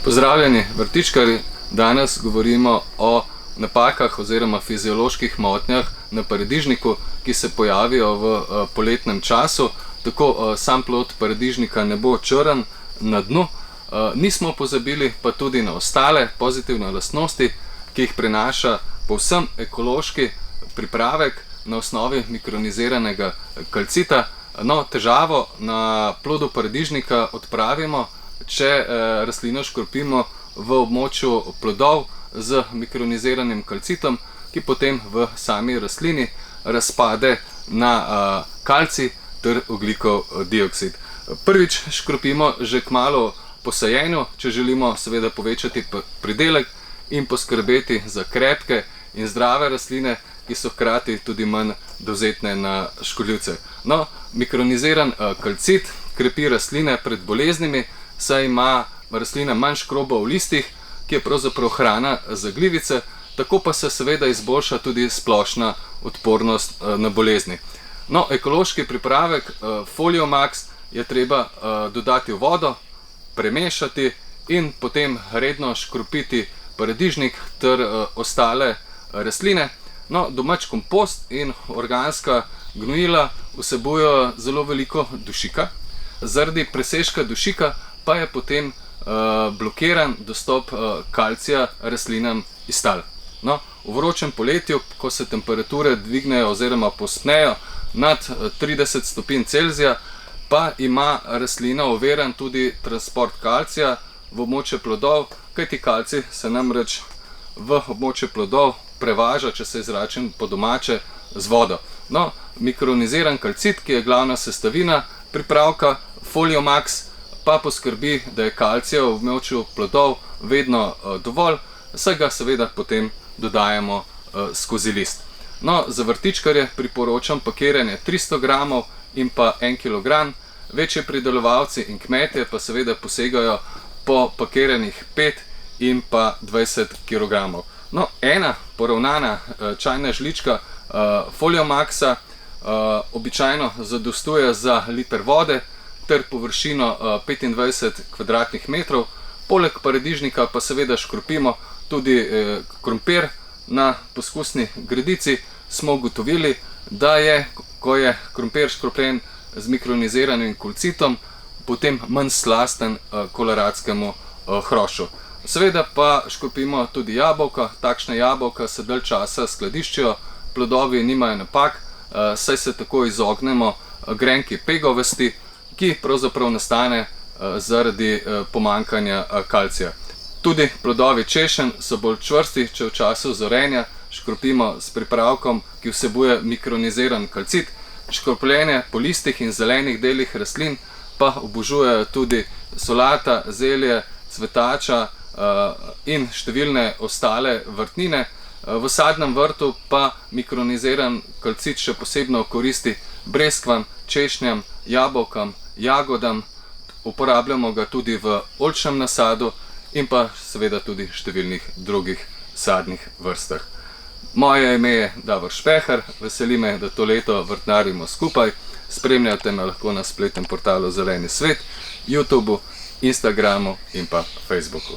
Pozdravljeni vrtičkarji, danes govorimo o napakah oziroma fizioloških motnjah na paradižniku, ki se pojavijo v poletnem času. Tako sam plod paradižnika ne bo črn na dnu, nismo pozabili pa tudi na ostale pozitivne lastnosti, ki jih prinaša povsem ekološki pripravek na osnovi mikroniziranega kalcita. No, težavo na plodu paradižnika odpravimo, če rastlino škropimo v območju plodov z mikroniziranim kalcitom, ki potem v sami rastlini razpade na kalcij ter ogljikov dioksid. Prvič škropimo že kmalu po sajenju, če želimo seveda povečati pridelek in poskrbeti za krepke in zdrave rastline, ki so hkrati tudi manj dovzetne na škodljivce. No, mikroniziran kalcit krepi rastline pred boleznimi, saj ima rastlina manj škrobov v listih, ki je pravzaprav hrana za glivice, tako pa se seveda izboljša tudi splošna odpornost na bolezni. No, ekološki pripravek Foliomax je treba dodati v vodo, premešati in potem redno škropiti paradižnik ter ostale rastline. No, domač kompost in organska gnojila vsebujejo zelo veliko dušika. Zaradi presežka dušika pa je potem blokiran dostop kalcija rastlinam iz tal. No, v vročem poletju, ko se temperature dvignejo oziroma povzpnejo nad 30 stopinj Celzija, pa ima rastlina oviran tudi transport kalcija v območje plodov, kajti kalcij se namreč v območje plodov prevaža, če se izračim po domače, z vodo. No, mikroniziran kalcit, ki je glavna sestavina pripravka Foliomax, pa poskrbi, da je kalcija v območju plodov vedno dovolj, saj ga seveda potem dodajamo skozi list. No, za vrtičkarje priporočam pakiranje 300 gramov in pa 1 kilogram, večji pridelovalci in kmetje pa seveda posegajo po pakiranih 5 in pa 20 kilogramov. No, ena poravnana čajna žlička Foliomaxa običajno zadostuje za liter vode ter površino 25 kvadratnih metrov. Poleg paradižnika pa seveda škropimo tudi krompir. Na poskusni gredici smo ugotovili, da je, ko je krompir škropljen z mikroniziranim kalcitom, potem manj slasten koloradskemu hrošču. Seveda pa škropimo tudi jabolka. Takšne jabolka se dalj časa skladiščijo, plodovi nimajo napak, saj se tako izognemo grenki pegovosti, ki pravzaprav nastane zaradi pomanjkanja kalcija. Tudi plodovi češenj so bolj čvrsti, če v času zorenja škropimo s pripravkom, ki vsebuje mikroniziran kalcit. Škropljenje po listih in zelenih delih rastlin pa obožujejo tudi solata, zelje, cvetača in številne ostale vrtnine. V sadnem vrtu pa mikroniziran kalcit še posebno koristi breskvam, češnjam, jabolkam, jagodam. Uporabljamo ga tudi v oljčnem nasadu in pa seveda tudi številnih drugih sadnih vrstah. Moje ime je Davor Špeher, veseli me, da to leto vrtnarimo skupaj. Spremljate me lahko na spletnem portalu Zeleni svet, YouTubeu, Instagramu in pa Facebooku.